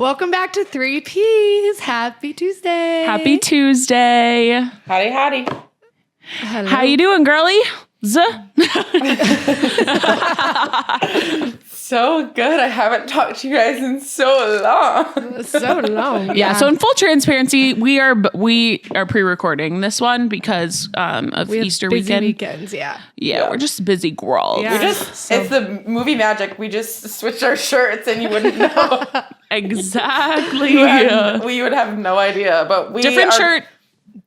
Welcome back to 3Ps. Happy Tuesday. Happy Tuesday. Howdy, howdy. Hello. How you doing, girlie? So good. I haven't talked to you guys in so long. So long. Yeah. So in full transparency, we are pre-recording this one because of Easter busy weekend. weekends, yeah. Yeah, we're just busy girls. Yeah. It's the movie magic. We just switched our shirts and you wouldn't know. Exactly. We would have no idea. But we Different are, shirt.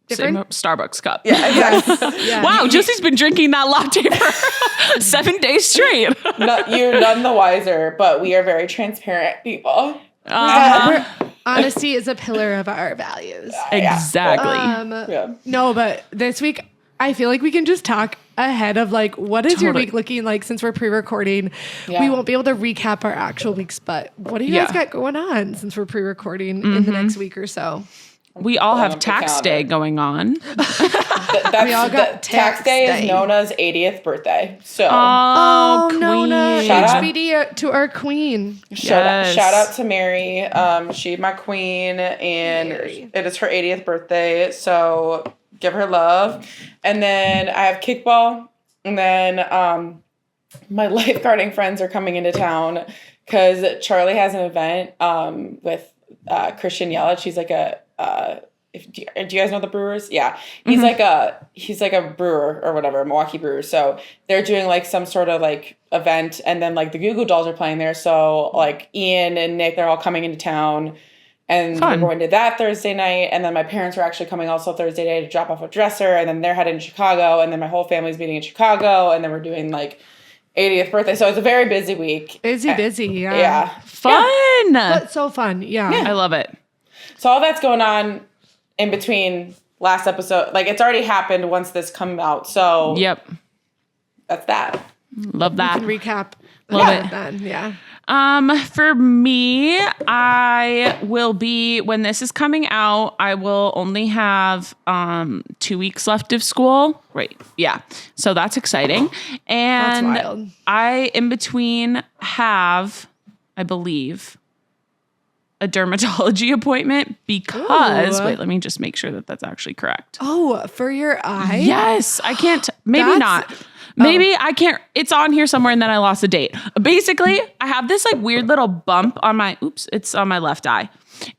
Different? Same Starbucks cup. Yeah, exactly. Yeah. Wow, Jesse's been drinking that latte for 7 days straight. You're none the wiser, but we are very transparent people. Honesty is a pillar of our values. Exactly. No, but this week, I feel like we can just talk ahead of like, what is your Totally. week looking like since we're pre-recording? Yeah. We won't be able to recap our actual weeks, but what do you guys got going on since we're pre-recording in the next week or so? We all have up the tax calendar. day going on. We all got tax day day. is Nona's 80th birthday. So Oh, Nona, queen. Shout out. HBD to our queen. Yes. shout out to Mary. She's my queen, and Mary. it is her 80th birthday. So give her love. And then I have kickball, and then my lifeguarding friends are coming into town because Charlie has an event with Christian Yelich. He's like a do you guys know the Brewers? Yeah. He's like a brewer or whatever, Milwaukee Brewers. So they're doing like some sort of like event, and then like the Goo Goo Dolls are playing there. So like Ian and Nick, they're all coming into town, and Fun. we're going to that Thursday night. And then my parents are actually coming also Thursday night to drop off a dresser, and then they're heading to Chicago, and then my whole family's meeting in Chicago, and then we're doing like 80th birthday. So it's a very busy week. Busy, yeah. Yeah. Fun. But so fun, yeah. I love it. So all that's going on in between last episode. Like, it's already happened once this come out. So Yep. that's that. Love that. Can recap. Love that it. Then, yeah. For me, I will be, when this is coming out, I will only have 2 weeks left of school. Right. Yeah. So that's exciting. And That's wild. I, in between, have, I believe, a dermatology appointment because, Ooh. wait, let me just make sure that that's actually correct. Oh, for your eye? Yes, I can't. Maybe That's- not. Maybe I can't. It's on here somewhere, and then I lost a date. Basically, I have this like weird little bump on my. Oops, it's on my left eye,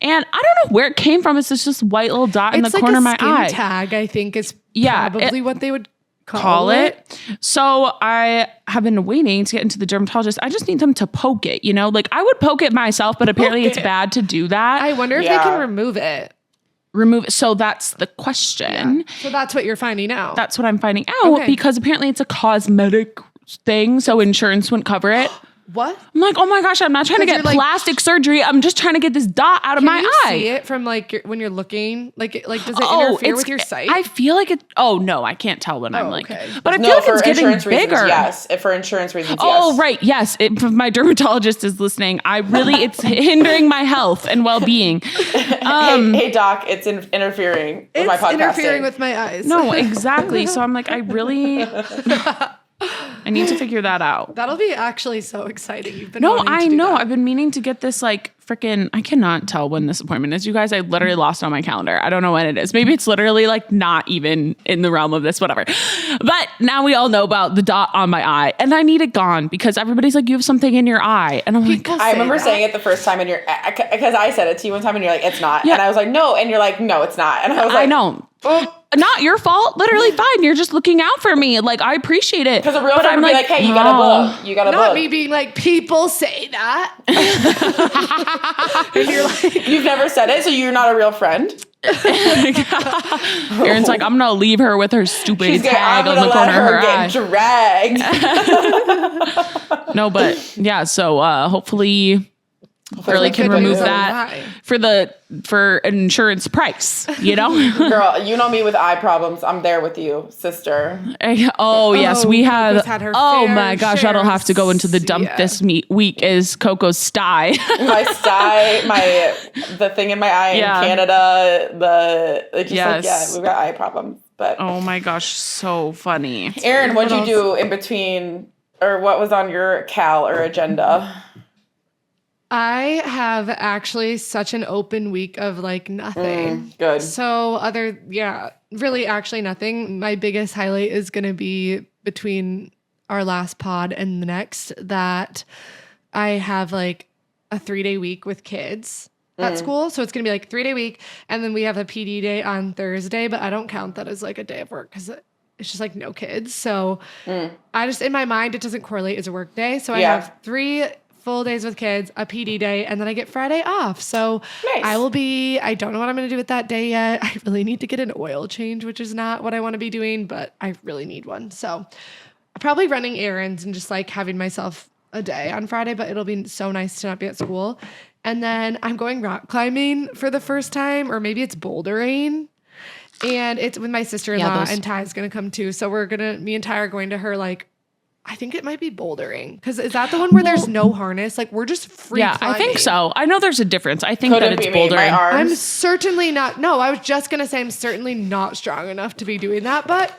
and I don't know where it came from. It's just white little dot in the It's like corner a of my skin eye. tag, I think is Yeah, probably what they would Call it. So I have been waiting to get into the dermatologist. I just need them to poke it. You know, like I would poke it myself, but apparently it's bad to do that. I wonder if they can remove it. Remove it. So that's the question. So that's what you're finding out. That's what I'm finding out Okay. because apparently it's a cosmetic thing, so insurance wouldn't cover it. What? I'm like, oh my gosh, I'm not trying to 'Cause get you're like- plastic surgery. I'm just trying to get this dot out of Can my you eye. see it from like when you're looking? Like does it interfere with your sight? I feel like it. Oh no, I can't tell when I'm like. okay. But I feel No, like for it's getting insurance bigger. reasons, yes. For insurance reasons, Oh yes. right, yes. If my dermatologist is listening, it's hindering my health and well-being. Hey, doc, it's interfering with my it's podcasting. interfering with my eyes. No, exactly. So I'm like, I need to figure that out. That'll be actually so exciting. You've been No, wanting to I do know. that. I've been meaning to get this like freaking. I cannot tell when this appointment is. You guys, I literally lost it on my calendar. I don't know when it is. Maybe it's literally like not even in the realm of this, whatever. But now we all know about the dot on my eye, and I need it gone because everybody's like, you have something in your eye, and I'm People like, I say remember that. saying it the first time, and because I said it to you one time, and you're like, it's not. Yeah. And I was like, no. And you're like, no, it's not. And I was like, I know. Not your fault. Literally fine. You're just looking out for me. Like I appreciate it. Because a real But friend would be like, hey, you got a book. You got a Not book. me being like, people say that. And you're like, You've never said it, so you're not a real friend. Erin's like, I'm gonna leave her with her stupid I'm tag on gonna the let corner of her her eye. get dragged. No, but yeah. So hopefully, Girlie can good remove news. that Why? for an insurance price. You know. Girl, you know me with eye problems. I'm there with you, sister. Oh yes, we have. Coco's had her Oh fair my gosh, share that'll of have to go into the dump yeah. this week. Is Coco's sty? My sty, the thing in my eye Yeah. in Canada, Yes. we've got eye problems. But Oh my gosh, so funny. Erin, what'd you What do in between, or what was on your cal or agenda? I have actually such an open week of like nothing. Good. So really actually nothing. My biggest highlight is going to be between our last pod and the next that I have like a 3-day week with kids at school. So it's going to be like 3-day week. And then we have a PD day on Thursday, but I don't count that as like a day of work because it's just like no kids. So I just, in my mind, it doesn't correlate as a work day. So I have 3 full days with kids, a PD day, and then I get Friday off. So nice. I don't know what I'm going to do with that day yet. I really need to get an oil change, which is not what I want to be doing, but I really need one. So probably running errands and just like having myself a day on Friday, but it'll be so nice to not be at school. And then I'm going rock climbing for the first time, or maybe it's bouldering. And it's with my sister-in-law, and Ty's going to come too. So me and Ty are going to her like, I think it might be bouldering. Because is that the one where there's no harness? Like, we're just free climbing. I think so. I know there's a difference. I think that it's bouldering. I'm certainly not. No, I was just going to say I'm certainly not strong enough to be doing that. But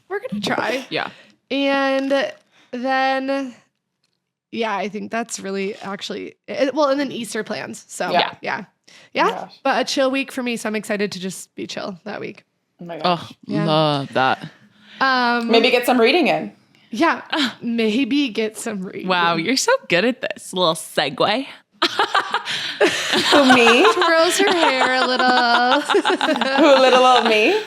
we're going to try. Yeah. And then, I think that's really actually... and then Easter plans. So, yeah. But a chill week for me. So I'm excited to just be chill that week. Oh, my gosh. Love that. Maybe get some reading in. Yeah, maybe get some reading. Wow, you're so good at this little segue. Who, me? Twirls her hair a little. Who, little old me?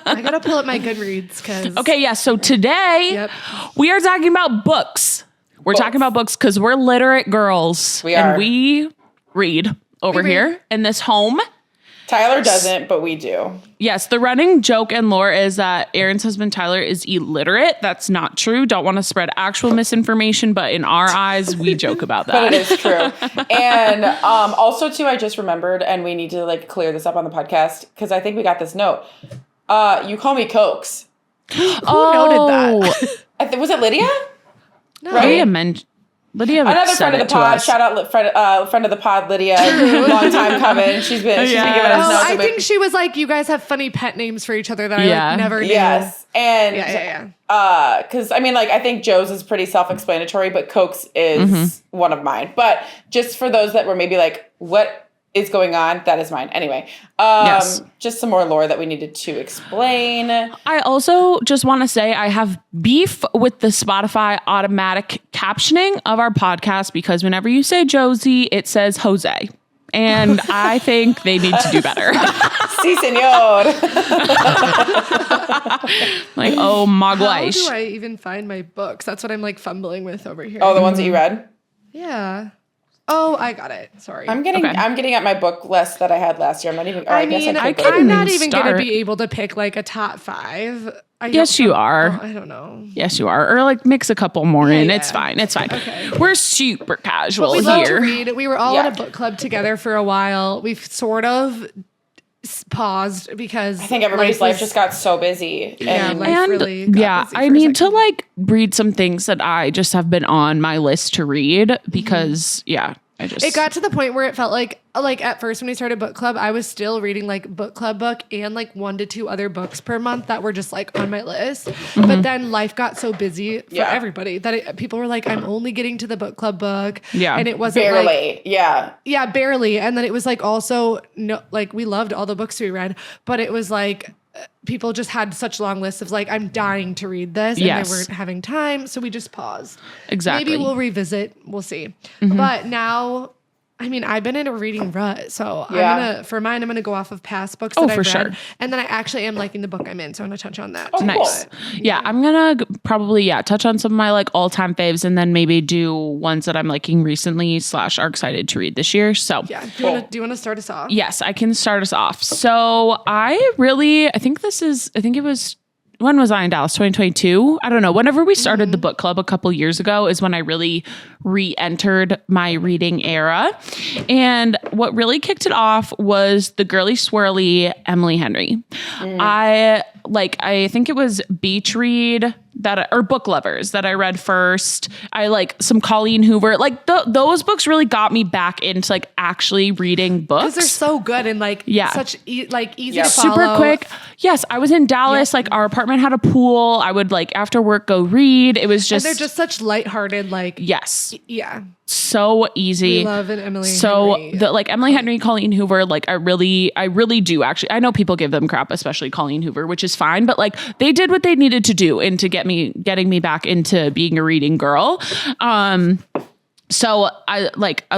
I gotta pull up my Goodreads because. Okay, yeah. So today we are talking about books. We're talking about books because we're literate girls. We are. And we read over here in this home. Tyler doesn't, but we do. Yes, the running joke and lore is that Erin's husband Tyler is illiterate. That's not true. Don't want to spread actual misinformation, but in our eyes, we joke about that. But it is true. And also, too, I just remembered, and we need to like clear this up on the podcast because I think we got this note. You call me Cokes. Who noted that? Was it Lydia? No. Right? Lydia, another friend of the pod. Shout out, friend of the pod, Lydia. Long time coming. She's been giving us notes. I think she was like, you guys have funny pet names for each other that I like, never knew. Yes, and because I mean, like, I think Joe's is pretty self-explanatory, but Coke's is one of mine. But just for those that were maybe like, what is going on? That is mine. Anyway, just some more lore that we needed to explain. I also just want to say I have beef with the Spotify automatic captioning of our podcast because whenever you say Josie, it says Jose. And I think they need to do better. Si, senor. Like, oh my gosh. How do I even find my books? That's what I'm like fumbling with over here. Oh, the ones that you read? Yeah. Oh, I got it. Sorry. I'm getting at my book list that I had last year. I'm not even. I'm not even going to be able to pick like a top 5. Yes, you are. I don't know. Yes, you are. Or like mix a couple more in. It's fine. It's fine. Okay. We're super casual we here. Love to read. We were all in a book club together for a while. We've sort of paused because I think everybody's life just got so busy. Really got busy I need to like read some things that I just have been on my list to read because it got to the point where it felt like at first when we started book club, I was still reading like book club book and like 1 to 2 other books per month that were just like on my list. But then life got so busy for everybody that people were like, I'm only getting to the book club book. Yeah. And it wasn't barely. Yeah, barely. And then it was like also no, like we loved all the books we read, but it was like people just had such long lists of like, I'm dying to read this and they weren't having time. So we just paused. Exactly. Maybe we'll revisit. We'll see. But now, I mean, I've been in a reading rut. So I'm going to go off of past books that I've read. Sure. And then I actually am liking the book I'm in. So I'm going to touch on that. Oh, nice. Cool. Yeah. I'm going to probably, touch on some of my like all-time faves and then maybe do ones that I'm liking recently / are excited to read this year. So do you want to start us off? Yes, I can start us off. So when was I in Dallas? 2022? I don't know. Whenever we started the book club a couple years ago is when I really re-entered my reading era. And what really kicked it off was the girly swirly Emily Henry. I think it was Beach Read or book lovers that I read first. I like some Colleen Hoover. Like those books really got me back into like actually reading books. Because they're so good and like such easy to follow. Super quick. Yes, I was in Dallas. Like our apartment had a pool. I would like after work go read. It was just and they're just such lighthearted like so easy. We love an Emily Henry. Henry. Like Emily Henry, Colleen Hoover, like I really do actually. I know people give them crap, especially Colleen Hoover, which is fine, but like they did what they needed to do into getting me back into being a reading girl. So I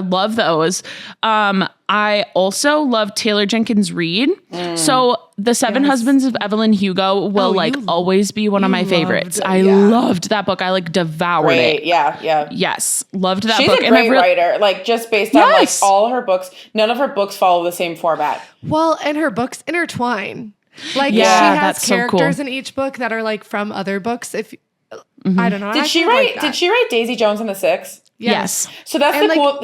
love those. I also love Taylor Jenkins Reid. So The Seven Husbands of Evelyn Hugo will always be one of my favorites. I loved that book. I like devoured it. Yeah. Yes. Loved that She's book. She's a great writer. Like just based on like all her books, none of her books follow the same format. Well, and her books intertwine. Like she has characters in each book that are like from other books. If I don't know. Did she write Daisy Jones and the Six? Yes. So that's the cool,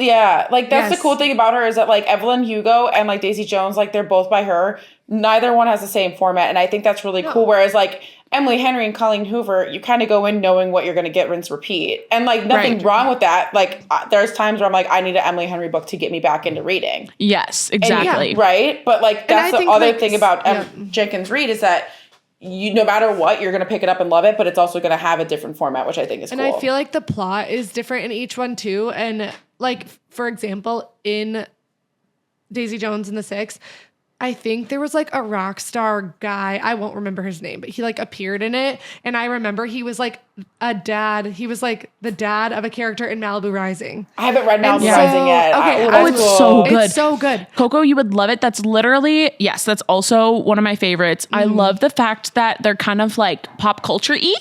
like that's the cool thing about her is that like Evelyn Hugo and like Daisy Jones, like they're both by her. Neither one has the same format. And I think that's really cool. Whereas like Emily Henry and Colleen Hoover, you kind of go in knowing what you're going to get, rinse, repeat. And like nothing wrong with that. Like there's times where I'm like, I need an Emily Henry book to get me back into reading. Yes, exactly. And, right. But like that's the other thing about Jenkins Reid is that no matter what, you're going to pick it up and love it, but it's also going to have a different format, which I think is cool. And I feel like the plot is different in each one too. And like, for example, in Daisy Jones and the Six, I think there was like a rock star guy. I won't remember his name, but he like appeared in it. And I remember he was like a dad. He was like the dad of a character in Malibu Rising. I haven't read Malibu Rising yet. Okay. It's so good. It's so good. Coco, you would love it. That's literally, that's also one of my favorites. I love the fact that they're kind of like pop culture-y.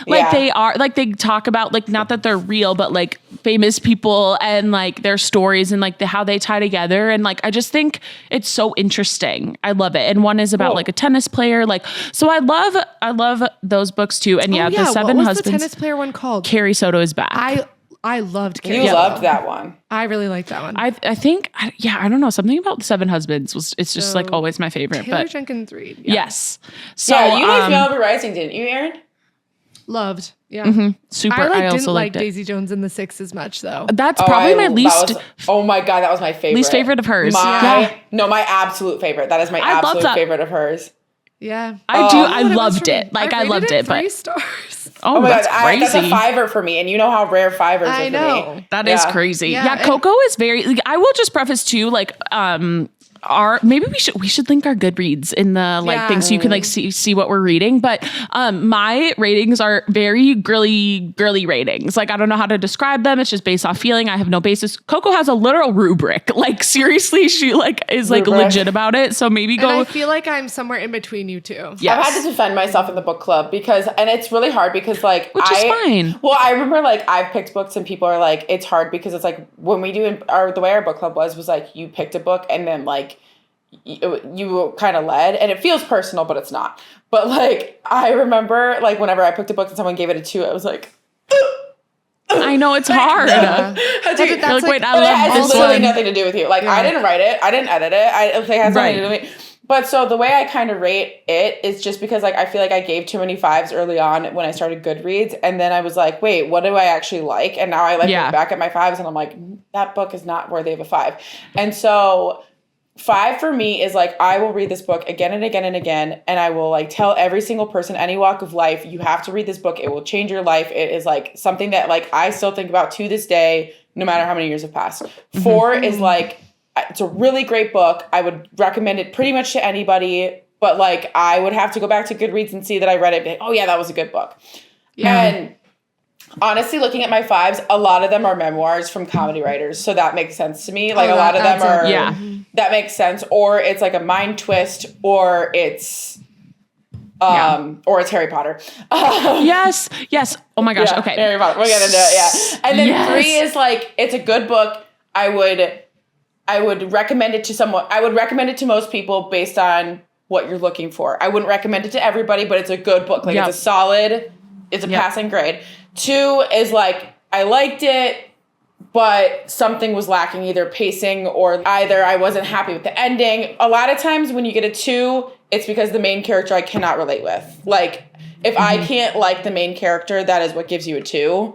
Like they are, like they talk about like, not that they're real, but like famous people and like their stories and like how they tie together. And like, I just think it's so interesting. I love it. And one is about like a tennis player. Like, so I love those books too. And The Seven what was Husbands. The tennis player one called? Carrie Soto is back. I loved Carrie. You loved that one. I really liked that one. I think, I don't know. Something about The Seven Husbands it's just like always my favorite. Taylor but Jenkins Reid. Yes. So you liked Malibu Rising, didn't you, Erin? Loved. Yeah. Super. I also didn't like liked Daisy Jones and the Six as much though. That's probably my least. Oh my God, that was my favorite. Least favorite of hers. My absolute favorite. That is my absolute favorite of hers. Yeah. I loved it. Like I loved it, but 3 stars. Oh my God, crazy. That's a 5 for me, and you know how rare 5s are for me. That is crazy. Yeah, Coco is very. Like, I will just preface too. Like, maybe we should link our Goodreads in the thing so you can like see what we're reading. But my ratings are very girly ratings. Like I don't know how to describe them. It's just based off feeling. I have no basis. Coco has a literal rubric. Like seriously, she like is like legit about it. So maybe go. And I feel like I'm somewhere in between you two. Yes. I've had to defend myself in the book club and it's really hard because like which is fine. Well, I remember like I've picked books and people are like it's hard because it's like when we do the way our book club was like you picked a book and then like you kind of led and it feels personal but it's not. But like I remember like whenever I picked a book and someone gave it a 2, I was like I know it's hard. I love this literally nothing to do with you. Like I didn't write it, I didn't edit it. It has nothing to do with me. But so the way I kind of rate it is just because like I feel like I gave too many 5s early on when I started Goodreads, and then I was like, wait, what do I actually like? And now I like look back at my 5s and I'm like, that book is not worthy of a 5. And so 5 for me is like I will read this book again and again and again, and I will like tell every single person, any walk of life, you have to read this book. It will change your life. It is like something that like I still think about to this day, no matter how many years have passed. 4 is like it's a really great book. I would recommend it pretty much to anybody, but like I would have to go back to Goodreads and see that I read it. Like, oh yeah, that was a good book. Yeah. And honestly, looking at my 5s, a lot of them are memoirs from comedy writers, so that makes sense to me. Like a lot of them are that makes sense, or it's like a mind twist, or it's or it's Harry Potter. Yes. Oh my gosh. Okay. Harry Potter. We'll get into it. Yeah. And then 3 is like it's a good book. I would recommend it to someone. I would recommend it to most people based on what you're looking for. I wouldn't recommend it to everybody, but it's a good book. Like it's a solid. It's a passing grade. 2 is like I liked it, but something was lacking, either pacing or either I wasn't happy with the ending. A lot of times when you get a 2, it's because the main character I cannot relate with. Like, if I can't like the main character, that is what gives you a 2.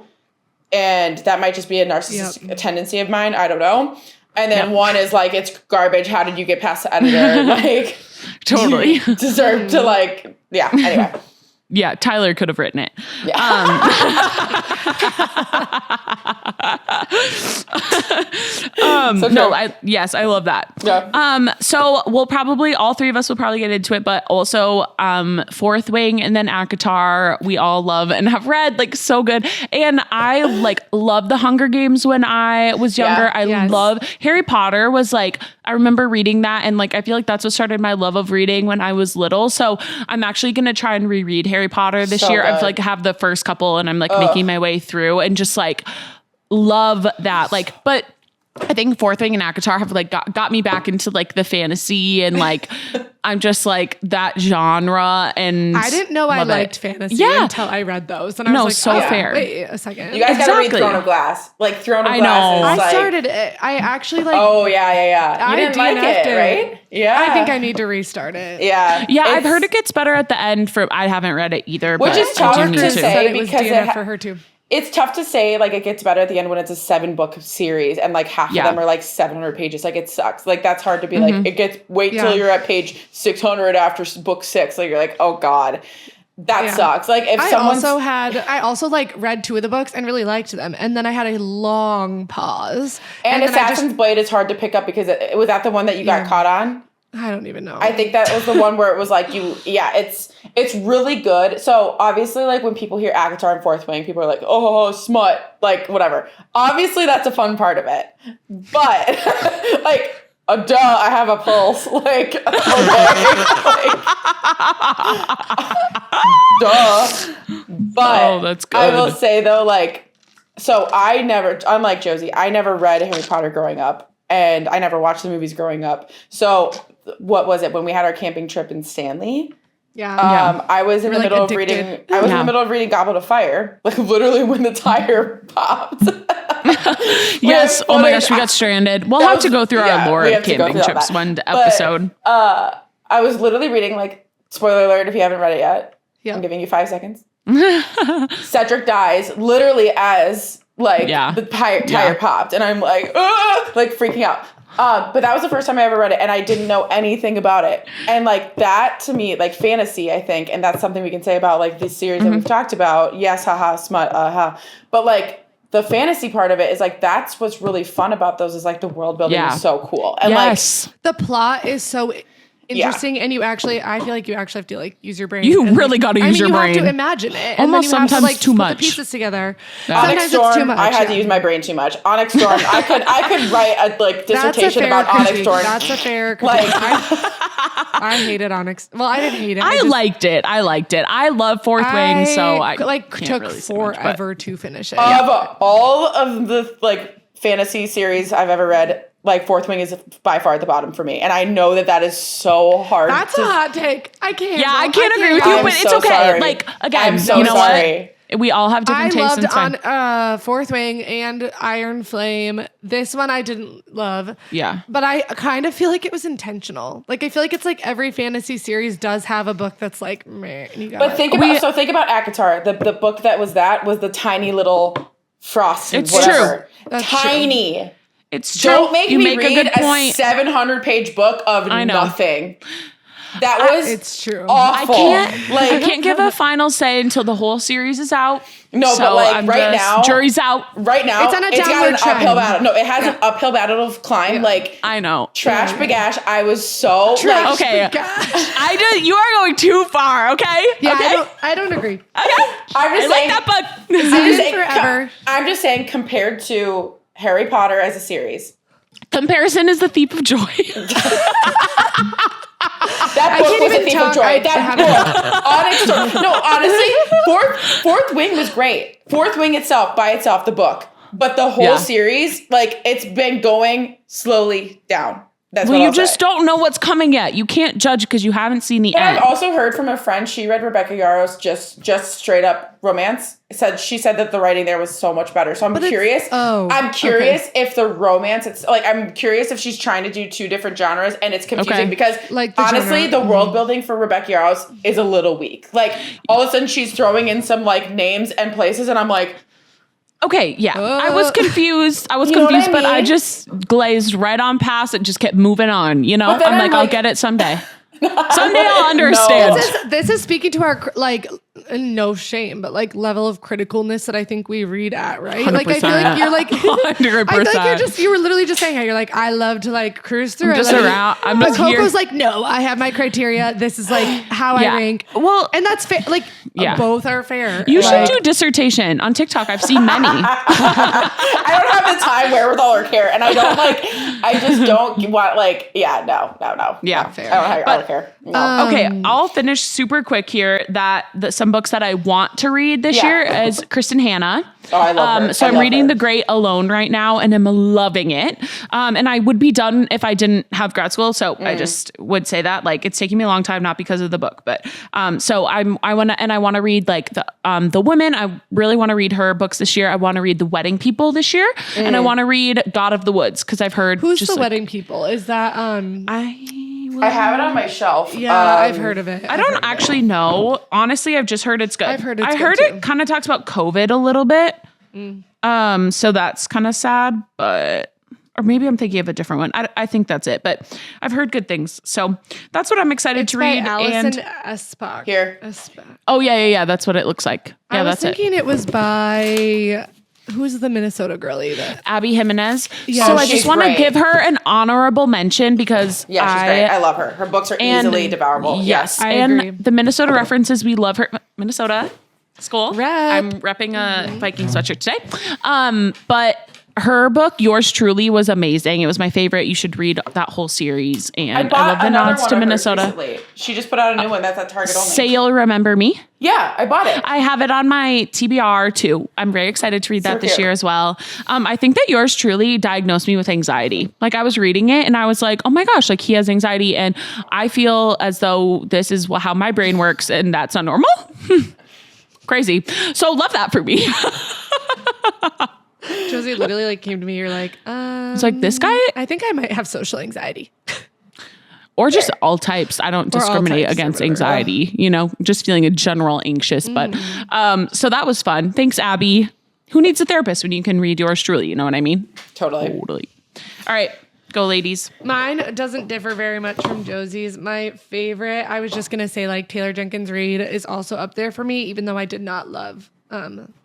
And that might just be a narcissistic tendency of mine. I don't know. And then 1 is like, it's garbage. How did you get past the editor? Like, Totally. you deserve to like, yeah. Anyway. Yeah, Tyler could have written it. Yeah. No, I love that. Yeah. So we'll probably, all 3 of us will probably get into it, but also Fourth Wing and then ACOTAR, we all love and have read, like, so good. And I like love the Hunger Games when I was younger. I love Harry Potter was like, I remember reading that, and like I feel like that's what started my love of reading when I was little. So I'm actually gonna try and reread Harry Potter this year. Good. I've like have the first couple, and I'm like making my way through, and just like love that. Like, but I think Fourth Wing and ACOTAR have like got me back into like the fantasy, and like I'm just like that genre. And I didn't know I liked fantasy until I read those, and I was like, fair. Wait a second. You guys gotta read Throne of Glass. Like, Throne of Glass is I like, started it. I actually like. Oh yeah. You I didn't like DNF'd it, right? Yeah. I think I need to restart it. Yeah. I've heard it gets better at the end. I haven't read it either, Which but is tough I do need to to. say Said it was because DNF for her too. It's tough to say, like, it gets better at the end when it's a 7-book series and like half of them are like 700 pages. Like, it sucks. Like, that's hard to be like, it gets, wait till you're at page 600 after book 6. Like, you're like, oh God, that sucks. Like, if I also like read 2 of the books and really liked them. And then I had a long pause. And Assassin's Blade is hard to pick up because it was that the one that you got caught on? I don't even know. I think that was the one where it was like it's really good. So obviously, like, when people hear ACOTAR and Fourth Wing, people are like, oh, smut, like, whatever. Obviously, that's a fun part of it. But like, duh, I have a pulse. Like, okay, duh. But that's good. I will say though, like, so unlike Josie, I never read Harry Potter growing up, and I never watched the movies growing up. So what was it when we had our camping trip in Stanley? I was in the middle of reading. I was in the middle of reading Goblet of Fire, like literally when the tire popped. Yes. Oh my gosh, we got stranded. We'll have to go through our lore of camping trips one episode. I was literally reading, like, spoiler alert if you haven't read it yet. Yeah. I'm giving you 5 seconds. Cedric dies literally as like the tire popped, and I'm like, like freaking out. But that was the first time I ever read it, and I didn't know anything about it. And like that to me, like fantasy, I think, and that's something we can say about like this series that we've talked about. Yes, haha, smut, but like the fantasy part of it is like that's what's really fun about those is like the world building is so cool, and like the plot is so interesting, and I feel like you actually have to like use your brain. You really got to use your brain. You have to imagine it. Almost and then you sometimes have to, like, too put much. The pieces together. Onyx Sometimes Storm, it's too much. I had to use my brain too much. Onyx Storm, I could write a like dissertation about Onyx Storm. That's a fair critique. Like, I hated Onyx. Well, I didn't hate it. I liked it. I love Fourth Wing, so I like can't took really forever to finish it. Of all of the like fantasy series I've ever read, like Fourth Wing is by far at the bottom for me, and I know that is so hard. That's a hot take. I can't. Yeah, I can't agree with you, but it's okay. Sorry. Like again, I'm so you know sorry. what? We all have different tastes. I loved on Fourth Wing and Iron Flame. This one I didn't love. Yeah, but I kind of feel like it was intentional. Like I feel like it's like every fantasy series does have a book that's like meh. But think about ACOTAR. The book that was the tiny little frost. It's whatever. true. That's tiny. True. It's true. Don't make you me make read a good point. 700-page book of nothing. That was it's true. Awful. I can't give a final say until the whole series is out. No, so but like now, jury's out. Right now, it's on a got downward an trend. uphill battle. No, it has an uphill battle to climb. Yeah. Like I know. Trash Bagash. I was so like, okay. You are going too far. Okay. Yeah, okay? I don't agree. Okay. I'm just saying like that book. Forever. I'm just saying compared to Harry Potter as a series. Comparison is the thief of joy. That book was a thief of joy. That book, Onyx Storm. No, honestly, Fourth Wing was great. Fourth Wing itself, by itself, the book. But the whole series, like, it's been going slowly down. That's Well, what you I'll just say. don't know what's coming yet. You can't judge because you haven't seen the But end. I've also heard from a friend, she read Rebecca Yarros just straight up romance. She said that the writing there was so much better. So I'm curious. I'm curious if the romance, I'm curious if she's trying to do two different genres and it's confusing because honestly, the world building for Rebecca Yarros is a little weak. Like all of a sudden she's throwing in some like names and places and I'm like, okay, yeah. I was confused. You know what I but I mean? just glazed right on past it, just kept moving on, you know? But then I'm I'm like, I'll like- get it someday. Someday I'll understand. This is speaking to our no shame, but like level of criticalness that I think we read at, right? Like I feel like you're like 100%. I feel like you were literally just saying how you're like, I love to like cruise through. I'm just around. I'm but just here. Coco's like, no, I have my criteria. This is like how I rank. Well, and that's fair. Like both are fair. You should Like, do dissertation on TikTok. I've seen many. I don't have the time, wherewithal, or care, and I just don't want no. Yeah, fair. I don't care. No. Okay, I'll finish super quick here. Some books that I want to read this year is Kristen Hanna. Oh, I love her. So I I'm love reading her. The Great alone right now, and I'm loving it. And I would be done if I didn't have grad school. So I just would say that like it's taking me a long time, not because of the book, but so I want to read like the women. I really want to read her books this year. I want to read The Wedding People this year, and I want to read God of the Woods because I've heard who's the Wedding People? Is that I have it on my shelf. Yeah, I've heard of it. I don't actually know. Honestly, I've just heard it's good. I've heard it's I good heard too. it kind of talks about COVID a little bit. So that's kind of sad, but or maybe I'm thinking of a different one. I think that's it, but I've heard good things. So that's what I'm excited to read. Alison Espach. Here. Oh yeah. That's what it looks like. Yeah, I was that's it. thinking it was by who's the Minnesota girlie that Abby Jimenez. Yeah. So Oh, I she's just want to great. give her an honorable mention because Yeah, she's great. I love her. Her books are easily devourable. Yes, I and agree. the Minnesota references, we love her. Minnesota school. Rep. I'm repping a Viking sweatshirt today. But her book, Yours Truly, was amazing. It was my favorite. You should read that whole series. And I love the nods to Minnesota. Recently. She just put out a new one that's at Target only. Say You'll Remember Me. Yeah, I bought it. I have it on my TBR too. I'm very excited to read that this cute. year as well. I think that Yours Truly diagnosed me with anxiety. Like I was reading it and I was like, oh my gosh, like he has anxiety. And I feel as though this is how my brain works and that's not normal. Crazy. So love that for me. Josie literally like came to me. You're like, It's like this guy I think I might have social anxiety. or just all types. I don't Or all discriminate types or against whatever. anxiety, you know, just feeling a general anxious. But so that was fun. Thanks, Abby. Who needs a therapist when you can read Yours Truly? You know what I mean? Totally. All right. Go, ladies. Mine doesn't differ very much from Josie's. My favorite, I was just gonna say like Taylor Jenkins Reid is also up there for me, even though I did not love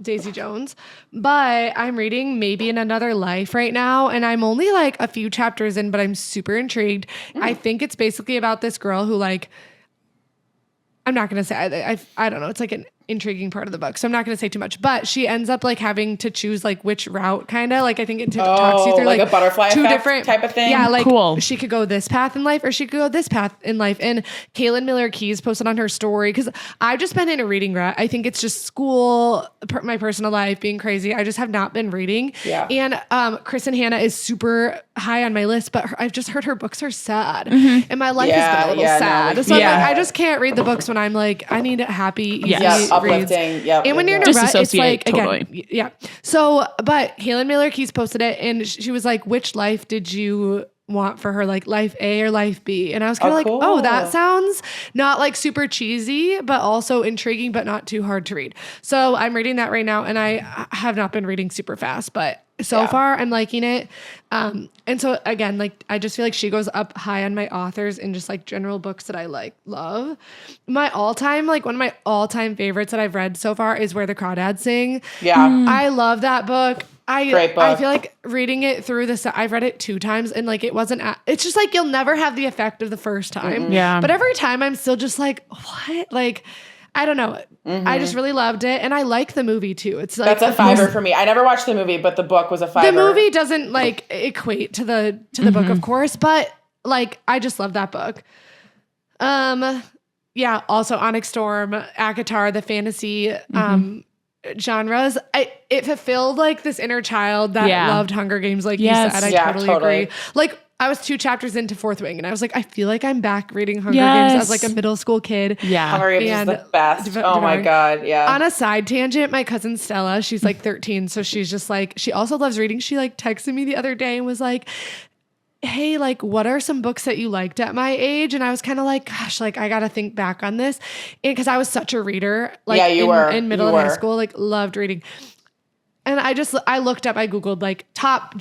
Daisy Jones. But I'm reading Maybe in Another Life right now, and I'm only like a few chapters in, but I'm super intrigued. I think it's basically about this girl who like, I'm not gonna say I don't know. It's like an intriguing part of the book, so I'm not going to say too much. But she ends up like having to choose like which route, kind of like I think it talks you through like a butterfly two effect different type of thing? Yeah, like Cool. she could go this path in life, or she could go this path in life. And Kaylin Miller Keys posted on her story because I've just been in a reading rut. I think it's just school, my personal life being crazy. I just have not been reading. Yeah. And Kristen Hanna is super high on my list, but I've just heard her books are sad, and my life has been a little sad. no, So I'm yeah. like, I just can't read the books when I'm like, I need happy, easy Yes. reads. Uplifting. Yep. And when you're in a rut, it's Disassociate, like, again, totally. yeah. So, but Kaylin Miller Keys posted it, and she was like, which life did you want for her, like life A or life B? And I was kind of like, cool. oh, that sounds not like super cheesy, but also intriguing, but not too hard to read. So I'm reading that right now, and I have not been reading super fast, but so far I'm liking it. And so again, like I just feel like she goes up high on my authors and just like general books that I like love. My all-time, like one of my all-time favorites that I've read so far is Where the Crawdads Sing. Yeah. I love that book. Great book. I feel like reading it through this, I've read it 2 times and like it wasn't, it's just like you'll never have the effect of the first time. Yeah. But every time I'm still just like, what? Like, I don't know. I just really loved it. And I like the movie too. It's like That's a fiver for me. I never watched the movie, but the book was a fiver. the movie doesn't like equate to the book, of course, but like I just love that book. Yeah, also Onyx Storm, ACOTAR, the fantasy genres. It fulfilled like this inner child that loved Hunger Games, like Yes. you said. I Yeah, totally totally. agree. Like I was 2 chapters into Fourth Wing, and I was like, I feel like I'm back reading Hunger Yes. Games as like a middle school kid. Yeah. Hunger Games is And the best. Oh my God. Yeah. On a side tangent, my cousin Stella, she's like 13, so she's just like, she also loves reading. She like texted me the other day and was like, hey, like, what are some books that you liked at my age? And I was kind of like, gosh, like, I got to think back on this. Because I was such a reader. Like, Yeah, you were. In middle You and high were. school, like, loved reading. And I looked up, I Googled, like, top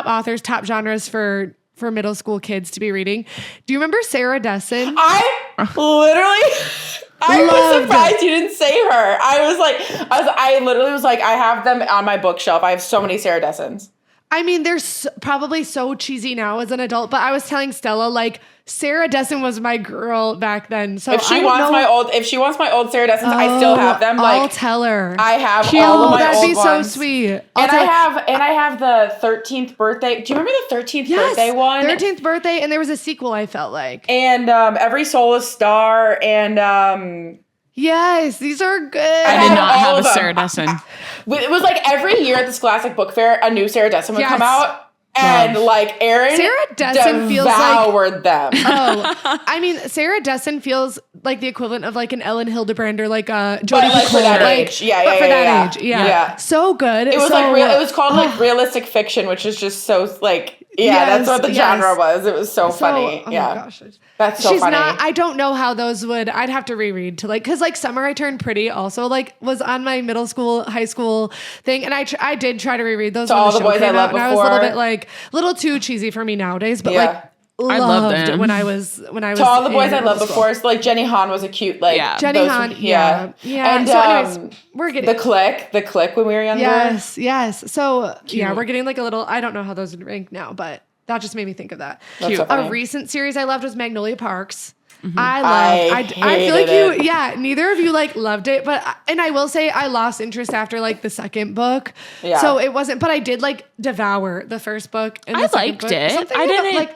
authors, top genres for middle school kids to be reading. Do you remember Sarah Dessen? I was Loved surprised you didn't say her. I literally was like, I have them on my bookshelf. I have so many Sarah Dessens. I mean, they're probably so cheesy now as an adult, but I was telling Stella, like, Sarah Dessen was my girl back then. So If she wants my old Sarah Dessens, I still have them. Like, I'll tell her. I have all of my that'd old be ones. so sweet. And I have the 13th birthday. Do you remember the 13th birthday one? 13th birthday, and there was a sequel, I felt like. And Every Soul is Star, and Yes, these are good. I did had not all have a of them. Sarah Dessen. it was like every year at the Scholastic Book Fair, a new Sarah Dessen would come out. And like Erin Sarah Dessen feels like devoured them. I mean, Sarah Dessen feels like the equivalent of like an Ellen Hildebrand or like a Jodie But like for Picoult, that like, age. Yeah, but yeah, for yeah, that yeah. age, yeah. Yeah. So good. It was so, it was called like realistic fiction, which is just so like that's what the genre was. It was so funny. Oh Yeah. my gosh. That's so She's funny. I don't know how those would, I'd have to reread to like, cause like Summer I Turned Pretty also like was on my middle school, high school thing. And I did try to reread those. To when All the the show Boys I came Loved out, and I was a little Before. bit like, a little too cheesy for me nowadays, but Yeah. like I loved loved them. when I was To All the Boys in I Loved middle school. Before. So like Jenny Han was a cute like Jenny those- Han, yeah. And so anyways, we're getting the click when we were younger. Yes. So yeah, we're getting like a little. I don't know how those would rank now, but that just made me think of that. That's so funny. A recent series I loved was Magnolia Parks. Mm-hmm. I feel like hated it. neither of you like loved it, but and I will say I lost interest after like the second book. Yeah. So it wasn't, but I did like devour the first book. And the I second liked book. it. Something I about, didn't like.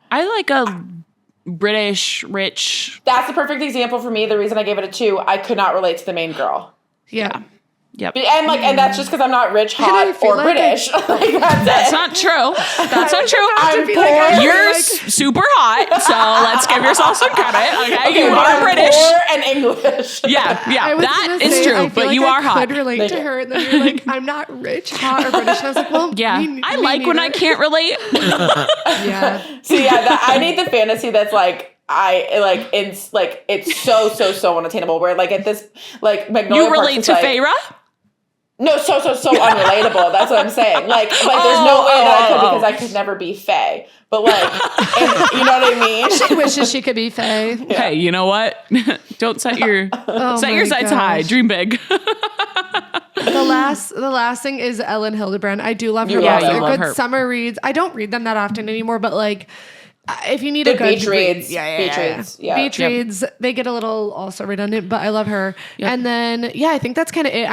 I like a British rich. That's the perfect example for me. The reason I gave it a 2, I could not relate to the main girl. Yeah. Yep. And that's just because I'm not rich, I hot, feel or like British. Like, That's it. not true. That's not true. I'm be poor. like, I You're feel like- super hot, so let's give yourself some credit. Okay, you but are I'm British. poor and English. Yeah, I was that gonna is say, true. I feel But like you I are hot. could relate Thank to you. her, and then you're like, I'm not rich, hot, or British. And I was like, well, Yeah, I like when I can't relate. Yeah. So I need the fantasy that's like it's so unattainable. Where like at this like Magnolia You Parks relate is to like, Feyre? No, so unrelatable. That's what I'm saying. Like there's no way that I could because I could never be Faye. But like, you know what I mean? She wishes she could be Faye. Hey, you know what? Don't set your Oh set your my sights high. gosh. Dream big. The last thing is Ellen Hildebrand. I do love her. You books. love They're her. good summer reads. I don't read them that often anymore, but like if you need a Good good beach reads. yeah. Beach reads. Yeah. Beach Yep. reads, they get a little also redundant, but I love her. Yep. And then I think that's kind of it.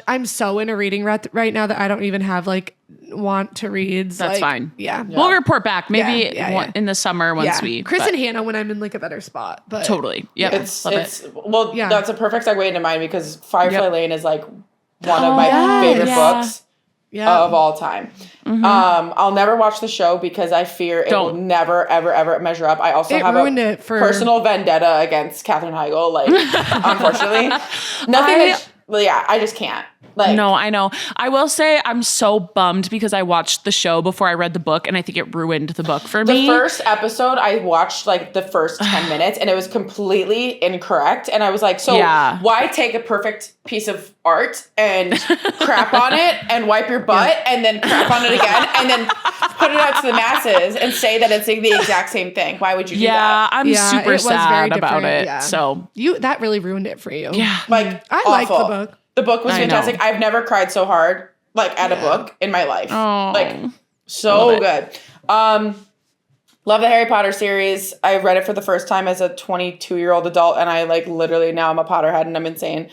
I'm so in a reading rut right now that I don't even have like want to reads. That's like, fine. Yeah. We'll report back maybe Yeah. in the summer once we. Chris but and Hannah when I'm in like a better spot. But totally. Yep. It's Love it. well, Yeah. that's a perfect segue into mine because Firefly Yep. Lane is like one of my yes. favorite Yeah. books yeah. of all time. I'll never watch the show because I fear it will Don't. never, ever, ever measure up. I also It have ruined a it for- personal vendetta against Katherine Heigl. Like, unfortunately, I just can't. Like, No, I know. I will say I'm so bummed because I watched the show before I read the book, and I think it ruined the book for the me. first episode, I watched like the first 10 minutes and it was completely incorrect. And I was like, so Yeah. why take a perfect piece of art and crap on it and wipe your butt and then crap on it again and then put it out to the masses and say that it's like the exact same thing? Why would you do Yeah, that? I'm Yeah, it super was very sad about different, it. yeah. So That really ruined it for you. yeah, Like, I like the awful. book. The book was I fantastic. know. I've never cried so hard like at a book in my life. Oh. Like so Love good. Love the Harry Potter series. I read it for the first time as a 22-year-old adult, and I like literally now I'm a Potterhead and I'm insane.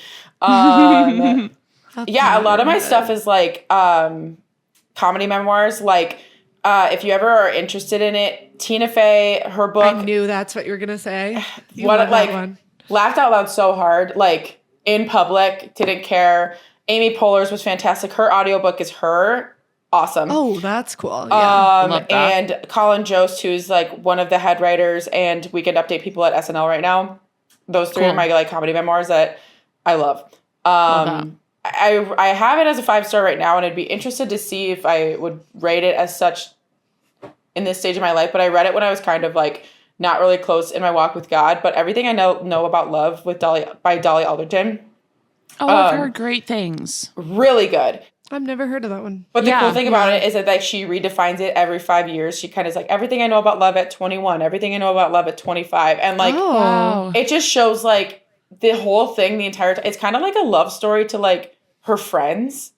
Yeah, a lot of my stuff is like comedy memoirs. Like if you ever are interested in it, Tina Fey, her book. I knew that's what you were gonna say. You What love that like one. laughed out loud so hard, like in public, didn't care. Amy Poehler's was fantastic. Her audiobook is her awesome. Oh, that's cool. Yeah. Love that. And Colin Jost, who's like one of the head writers and Weekend Update people at SNL right now. Those three are my like comedy memoirs that I love. Love I have it as a 5-star right now, and I'd be interested to see if I would rate it as such in this stage of my life. But I read it when I was kind of like not really close in my walk with God. But Everything I Know About Love by Dolly Alderton. Oh, I've heard great things. Really good. I've never heard of that one. But the cool thing about it is that like she redefines it every 5 years. She kind of is like, everything I know about love at 21, everything I know about love at 25. And like, Wow. it just shows like the whole thing the entire time. It's kind of like a love story to like her friends.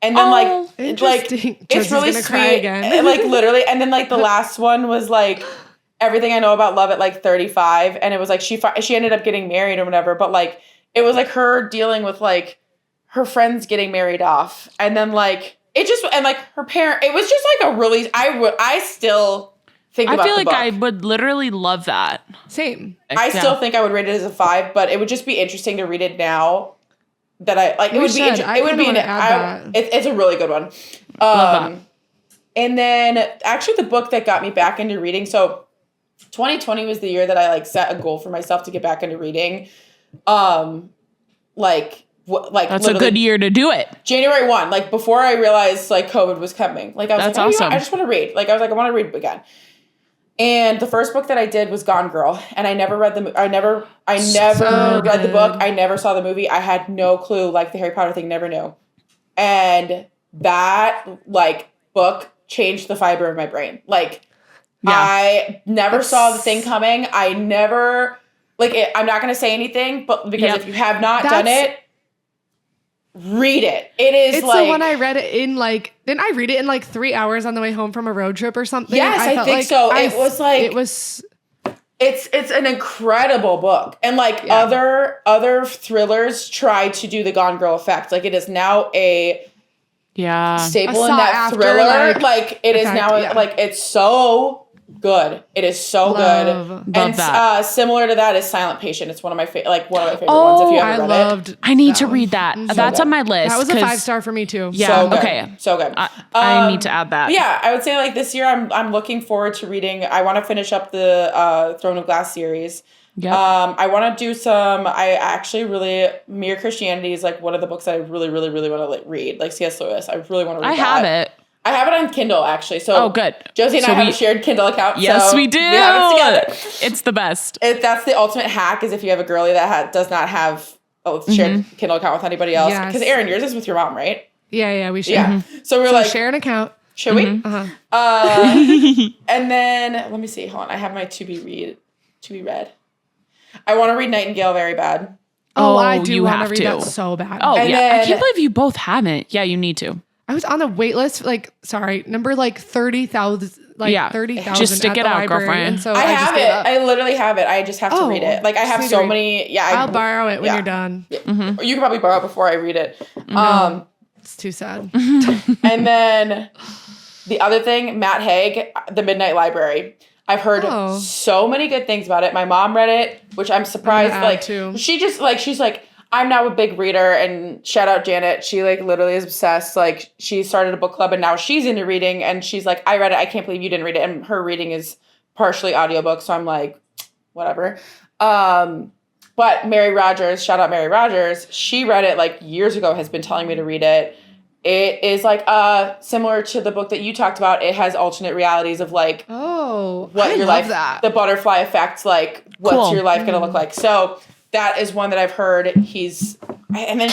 And then like interesting. it's Josie's really gonna sweet. cry again. And, like literally. And then like the last one was like, everything I know about love at like 35. And it was like, she ended up getting married or whatever. But like, it was like her dealing with like her friends getting married off. And then like, it just, and like her parent, it was just like a really, I still think about I feel the like book. I would literally love that. Same. I still think I would rate it as a 5, but it would just be interesting to read it now that I, like, it would be, it would be, it's a really good one. Love that. And then actually the book that got me back into reading, so 2020 was the year that I like set a goal for myself to get back into reading. That's a good year to do it. January 1, like before I realized like COVID was coming. Like I was That's like, oh, awesome. you know, I just want to read. Like I was like, I want to read again. And the first book that I did was Gone Girl, and I never read I never read the book. I never saw the movie. I had no clue. Like the Harry Potter thing, never knew. And that like book changed the fiber of my brain. Like I never saw the thing coming. I never I'm not going to say anything, but because if you have not done it, read it. It's like the one I read it in like, didn't I read it in like 3 hours on the way home from a road trip or something? Yes, I think so. It's an incredible book. And like other thrillers try to do the Gone Girl effect. Like it is now a staple in that thriller. Like it is now like it's so good. It is so good. And similar to that is Silent Patient. It's one of my favorite ones if you haven't read it. I need to read that. That's on my list. That was a 5-star for me too. Yeah. So good. Okay. So good. I need to add that. Yeah, I would say like this year I'm looking forward to reading. I want to finish up the Throne of Glass series. Yep. I want to do some. I actually Mere Christianity is like one of the books that I really, really, really want to like read. Like C.S. Lewis. I really want to read that. I have it. I have it on Kindle actually. So good. Josie and I have a shared Kindle account. Yes, so we do. We have it together. It's the best. That's the ultimate hack. Is if you have a girlie that does not have a shared Kindle account with anybody else. Because Erin, yours is with your mom, right? Yeah, we share. Yeah. So we're like share an account. Should we? And then let me see. Hold on. I have my to be read. I want to read Nightingale very bad. Oh, I do you want to have read that so bad. Oh, And yeah. then- I can't believe you both haven't. Yeah, you need to. I was on the wait list, number 30,000, 30,000. Just stick it out, girlfriend. And so I have just it. gave up. I literally have it. I just have to read it. Like I have so many. Yeah, I'll borrow it when you're done. You can probably borrow it before I read it. It's too sad. And then the other thing, Matt Haig, The Midnight Library. I've heard so many good things about it. My mom read it, which I'm surprised. Like too. She just she's like, I'm now a big reader, and shout out Janet. She like literally is obsessed. Like she started a book club and now she's into reading, and she's like, I read it. I can't believe you didn't read it. And her reading is partially audiobook. So I'm like, whatever. But Mary Rogers, shout out Mary Rogers. She read it like years ago, has been telling me to read it. It is like similar to the book that you talked about. It has alternate realities of like what your life, the butterfly effect, like what's your life gonna look like. So that is one that I've heard. And then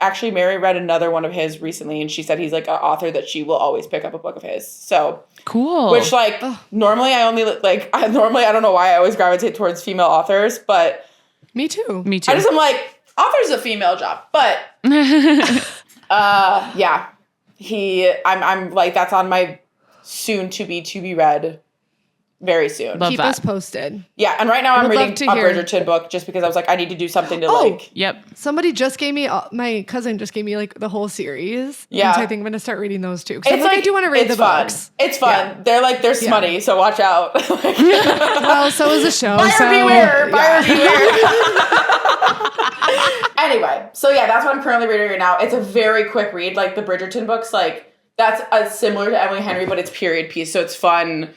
actually Mary read another one of his recently, and she said he's like an author that she will always pick up a book of his. So cool. Which normally I don't know why I always gravitate towards female authors, but Me too. Me too. I just am like, author's a female job, but yeah, I'm like, that's on my soon to be read very soon. Love Keep that. us posted. Yeah, and right now I'm reading a hear. Bridgerton book just because I was like, I need to do something to Yep. Somebody just gave me, my cousin just gave me like the whole series. Yeah. And so I think I'm going to start reading those too. 'Cause It's I do want to read the fun. books. It's fun. Yeah. They're smutty, so watch out. Well, so is the show. Buyer beware. Buyer beware. Anyway, so yeah, that's what I'm currently reading right now. It's a very quick read. Like the Bridgerton books, like That's similar to Emily Henry, but it's period piece, so it's fun.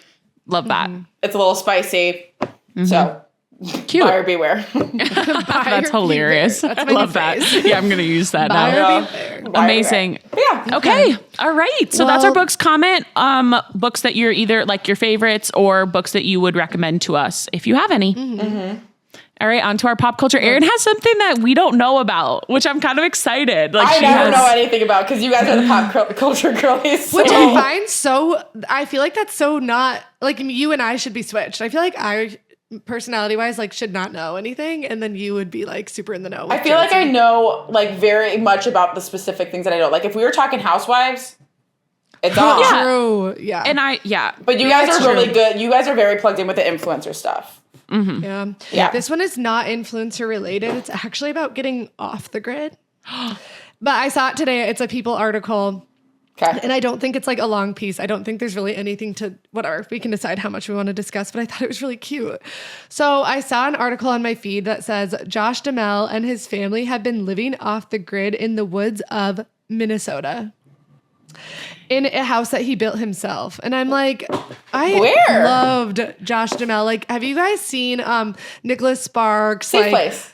Love that. It's a little spicy. So Cute. buyer beware. That's hilarious. That's I my love new that. phrase. Yeah, I'm going to use that now. Buyer beware. Amazing. Yeah. Okay. All right. So that's Well- our books comment. Books that you're either like your favorites or books that you would recommend to us if you have any. All right, on to our pop culture. Erin has something that we don't know about, which I'm kind of excited. Like I never know anything about because you guys are the pop culture girlies. So. Which I find so, I feel like that's so not, like you and I should be switched. I feel like I, personality wise, like should not know anything. And then you would be like super in the know. I feel like I know like very much about the specific things that I know. Like if we were talking Housewives, it's on. Yeah. True. Yeah. And But you guys That's are really true. good. You guys are very plugged in with the influencer stuff. Yeah. Yeah. This one is not influencer related. It's actually about getting off the grid. But I saw it today. It's a People article. Okay. And I don't think it's like a long piece. I don't think there's really anything to whatever. We can decide how much we want to discuss, but I thought it was really cute. So I saw an article on my feed that says Josh Duhamel and his family have been living off the grid in the woods of Minnesota in a house that he built himself. And I'm like, Where? loved Josh Duhamel. Like, have you guys seen Nicholas Sparks? Safe like, place.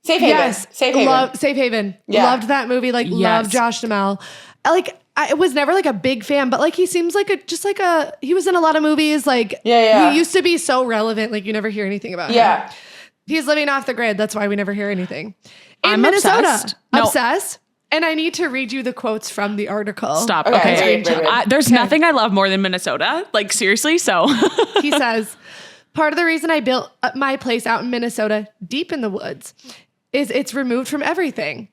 Safe haven. Yes. Safe haven. Safe Haven. Yeah. Loved that movie. Like, Yes. loved Josh Duhamel. Like, I was never like a big fan, but like he seems like he was in a lot of movies. Like, Yeah. he used to be so relevant. Like, you never hear anything about him. Yeah. He's living off the grid. That's why we never hear anything. In I'm Minnesota. obsessed. No. Obsessed. And I need to read you the quotes from the article. Stop. Okay. Okay. There's nothing I love more than Minnesota. Like seriously. So He says, part of the reason I built my place out in Minnesota, deep in the woods, is it's removed from everything.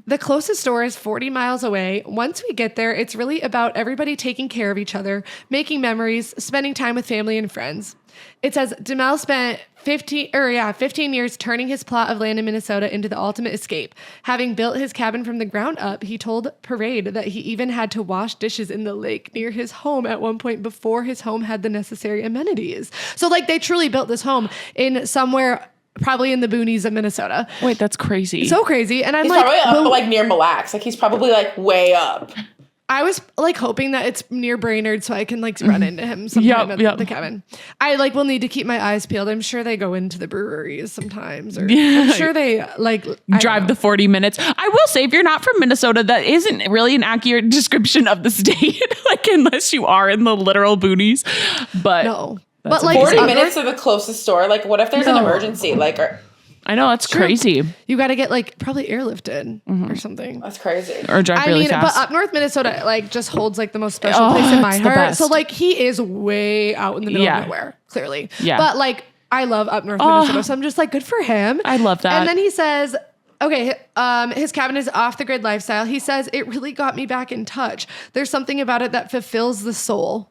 The closest store is 40 miles away. Once we get there, it's really about everybody taking care of each other, making memories, spending time with family and friends. It says Duhamel spent 15 years turning his plot of land in Minnesota into the ultimate escape. Having built his cabin from the ground up, he told Parade that he even had to wash dishes in the lake near his home at one point before his home had the necessary amenities. So like they truly built this home in somewhere probably in the boonies of Minnesota. wait, that's crazy. So crazy. And I'm He's like, probably up well, like near Mille Lacs. Like he's probably like way up. I was like hoping that it's near Brainerd so I can like run into him sometime Yep. at the cabin. I like will need to keep my eyes peeled. I'm sure they go into the breweries sometimes. Or I'm sure they like drive the 40 minutes. I will say, if you're not from Minnesota, that isn't really an accurate description of the state. Like, unless you are in the literal boonies. But No. That's But like 40 up minutes north, to the closest store. Like what if there's an No. emergency? Like I know that's crazy. you got to get like probably airlifted or something. that's crazy. Or drive really fast. but up north Minnesota like just holds like the most special place in my it's the heart. best. So like he is way out in the middle Yeah. of nowhere, clearly. Yeah. But like I love up north Minnesota, so I'm just like good for him. I love that. And then he says, okay, his cabin is off the grid lifestyle. He says it really got me back in touch. There's something about it that fulfills the soul,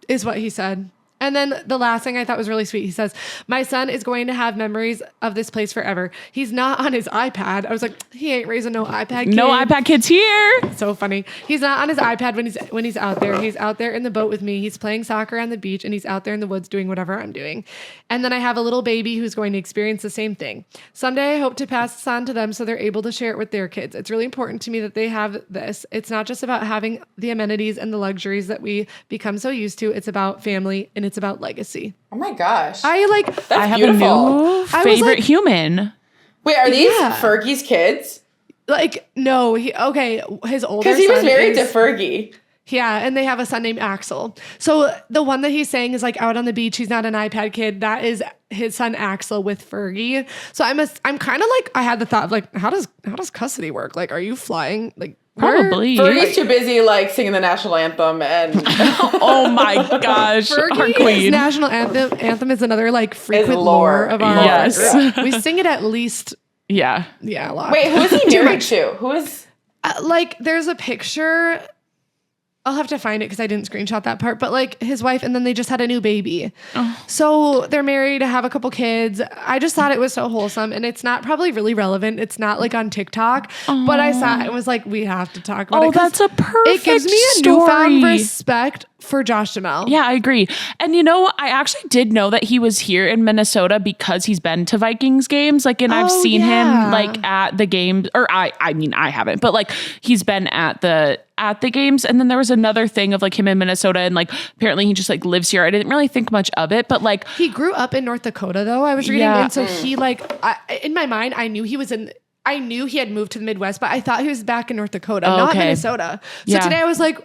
is what he said. And then the last thing I thought was really sweet. He says, my son is going to have memories of this place forever. He's not on his iPad. I was like, he ain't raising no iPad kid. No iPad kids here. So funny. He's not on his iPad when he's out there. He's out there in the boat with me. He's playing soccer on the beach and he's out there in the woods doing whatever I'm doing. And then I have a little baby who's going to experience the same thing. Someday I hope to pass this on to them so they're able to share it with their kids. It's really important to me that they have this. It's not just about having the amenities and the luxuries that we become so used to. It's about family and it's about legacy. Oh my gosh. That's I have beautiful. a new I was favorite like- human. Wait, are these Yeah. Fergie's kids? like, no, his older Because he was son married is- to Fergie. Yeah, and they have a son named Axel. So the one that he's saying is like out on the beach. He's not an iPad kid. That is his son Axel with Fergie. So I'm kind of like I had the thought of like how does custody work? Like, are you flying? Like Probably. Fergie's too busy like singing the national anthem and Oh my gosh. Our Fergie's queen. national anthem is another like frequent lore. lore of our Yes. we sing it at least Yeah. a lot. wait, who is he married to? Who is Like there's a picture. I'll have to find it because I didn't screenshot that part. But like his wife, and then they just had a new baby. So they're married, have a couple kids. I just thought it was so wholesome, and it's not probably really relevant. It's not like on TikTok, but I saw it and was like, we have to talk about it. 'cause that's a perfect It gives me a story. newfound respect for Josh Duhamel. Yeah, I agree. And you know, I actually did know that he was here in Minnesota because he's been to Vikings games. Like, and I've Oh, seen yeah. him like at the games, or I mean, I haven't, but like he's been at the at the games. And then there was another thing of like him in Minnesota and like apparently he just like lives here. I didn't really think much of it, but like he grew up in North Dakota though. I was reading, and so he like in my mind I knew he had moved to the Midwest, but I thought he was back in North Dakota, not Minnesota. So today I was like,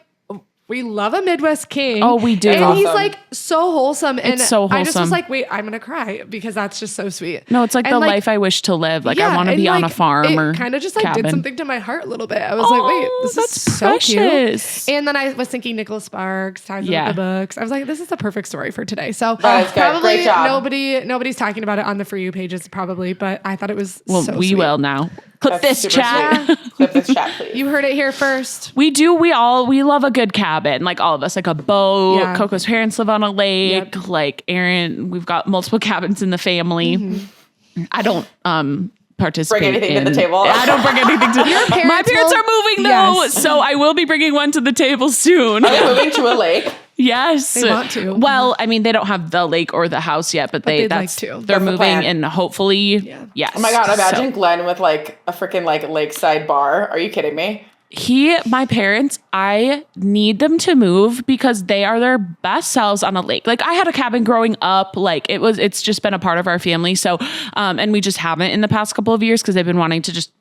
we love a Midwest king. Oh, we do. And he's like so wholesome. And it's so wholesome. I just was like, wait, I'm going to cry because that's just so sweet. No, it's like the life I wish to live. Like I want to be on a farm or kind of just like cabin. did something to my heart a little bit. I was like, wait, this is so precious. cute. And then I was thinking Nicholas Sparks, ties with the books. I was like, this is the perfect story for today. So probably Great job. nobody's talking about it on the For You pages probably, but I thought it was we sweet. will now. Clip That's this chat. Clip this chat, please. You heard it here first. We do. We love a good cabin. Like all of us, like a boat. Yeah. Coco's parents live on a lake. Yep. Like Aaron, we've got multiple cabins in the family. Mm-hmm. I don't participate. Bring anything to the table. I don't bring anything to my parents are moving though, so I will be bringing one to the table soon. Are they moving to a lake? Yes. They want to. Well, I mean, they don't have the lake or the house yet, but they're like to. They're moving and hopefully, yes. Oh my God, imagine Glenn with like a freaking like lakeside bar. Are you kidding me? My parents, I need them to move because they are their best selves on a lake. Like I had a cabin growing up, like it's just been a part of our family. So, and we just haven't in the past couple of years because they've been wanting to just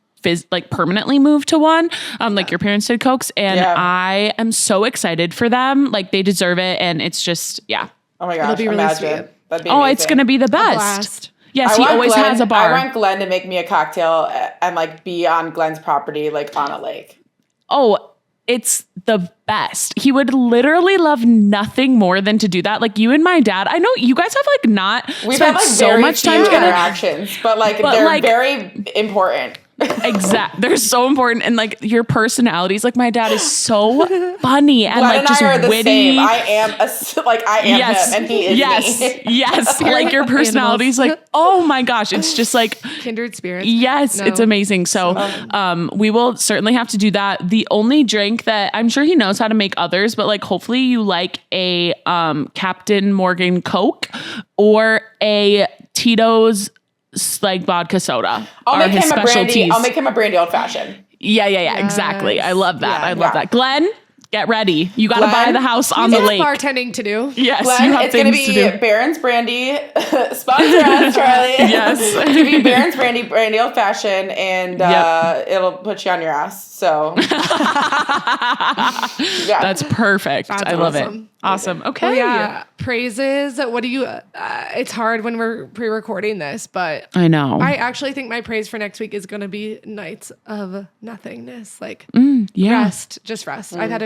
permanently move to one, like your parents did, Cokes. And I am so excited for them. Like they deserve it. And it's just, Oh my gosh, it'll be really sweet. That'd be amazing. It's going to be the best. Yes, he always has a bar. I want Glenn to make me a cocktail and like be on Glenn's property, like on a lake. Oh, it's the best. He would literally love nothing more than to do that. Like you and my dad, I know you guys have like not We've spent had like so much time together. Interactions, but they're like, very important. They're so important, and like your personalities. Like my dad is so funny and Glenn like just and I are witty. The same. I am him, and he is me. Yes. Like your personalities. Like oh my gosh, it's just like kindred spirits. Yes, it's amazing. So, we will certainly have to do that. The only drink that I'm sure he knows how to make others, but like hopefully you like a Captain Morgan Coke or a Tito's like vodka soda. I'll make him a brandy old fashioned. Yeah. Yes. Exactly. I love that. I love that. Glenn, get ready. You got to buy the house on the lake. Bartending to do. Yes, Glenn, you have it's going to be Barron's Brandy. Sponsor us, Charlie. Yes. It's going to be Barron's Brandy old fashioned, and it'll put you on your ass. So that's perfect. I love it. Awesome. Okay. Well, praises. What do you? It's hard when we're pre-recording this, but I know. I actually think my praise for next week is going to be nights of nothingness, like rest, just rest. I've had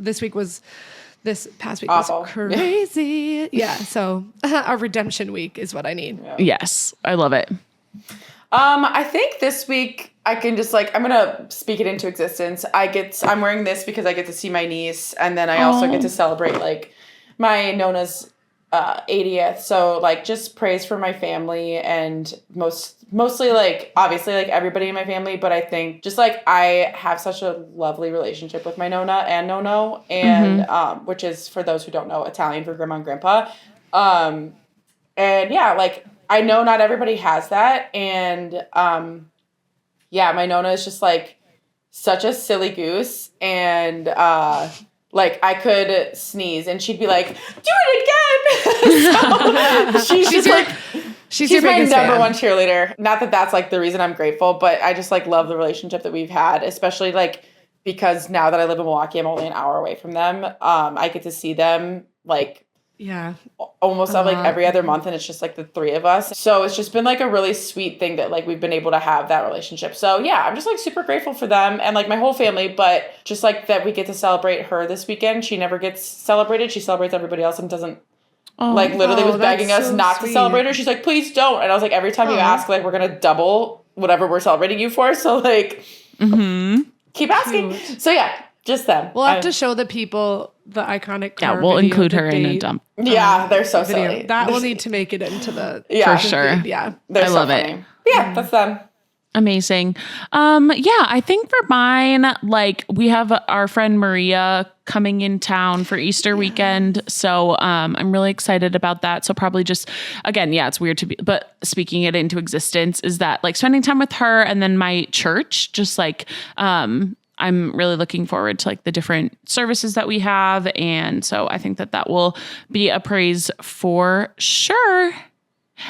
this past week awful. Was crazy. Yeah. So a redemption week is what I need. Yeah. Yes, I love it. I think this week I can just I'm gonna speak it into existence. I'm wearing this because I get to see my niece, and then I also get to celebrate my Nona's 80th. So just praise for my family, and mostly obviously everybody in my family, but I think just I have such a lovely relationship with my Nona and Nono, and which is, for those who don't know, Italian for grandma and grandpa. And yeah, I know not everybody has that, and my Nona is just such a silly goose, and I could sneeze and she'd be like, "Do it again!" So she's my number one cheerleader. Not that that's the reason I'm grateful, but I just love the relationship that we've had, especially because now that I live in Milwaukee, I'm only an hour away from them. I get to see them almost every other month, and it's just the three of us. So it's just been a really sweet thing that we've been able to have that relationship. So yeah, I'm just super grateful for them and my whole family, but just that we get to celebrate her this weekend. She never gets celebrated. She celebrates everybody else and doesn't literally was begging us not to celebrate her. She's like, "Please don't." And I was like, every time you ask, we're gonna double whatever we're celebrating you for. So keep asking. Cute. So yeah, just them. We'll have to show the people the iconic car. Yeah, we'll include her in a dump. Yeah, they're so silly. That will need to make it into the for sure. Yeah, they're I love it. Yeah, that's them. Amazing. I think for mine, we have our friend Maria coming in town for Easter weekend. So, I'm really excited about that. So probably just, again, it's weird to be, but speaking it into existence is that spending time with her, and then my church, just I'm really looking forward to like the different services that we have. And so I think that will be a praise for sure. Yeah.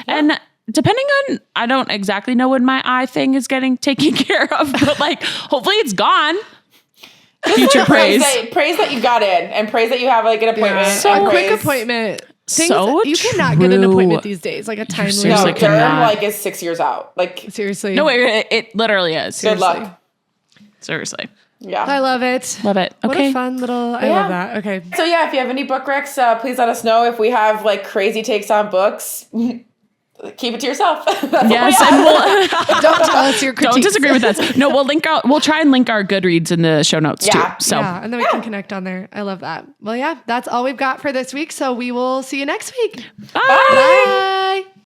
And depending on, I don't exactly know when my eye thing is getting taken care of, but like, hopefully it's gone. Future praise. Praise that you got in and praise that you have like an appointment. Yeah. So a quick appointment. You cannot true. get an appointment these days. Like a timely. Seriously No, cannot. Durham like is 6 years out. Like seriously. No, it literally is. Good luck. Seriously. Yeah. I love it. Love it. Okay. What a fun little, I love that. Okay. So yeah, if you have any book recs, please let us know. If we have like crazy takes on books, keep it to yourself. Yes, and we'll Don't tell us your critiques. don't disagree with us. No, we'll try and link our Goodreads in the show notes too. So yeah, and then we can connect on there. I love that. Well, yeah, that's all we've got for this week. So we will see you next week. Bye. Bye.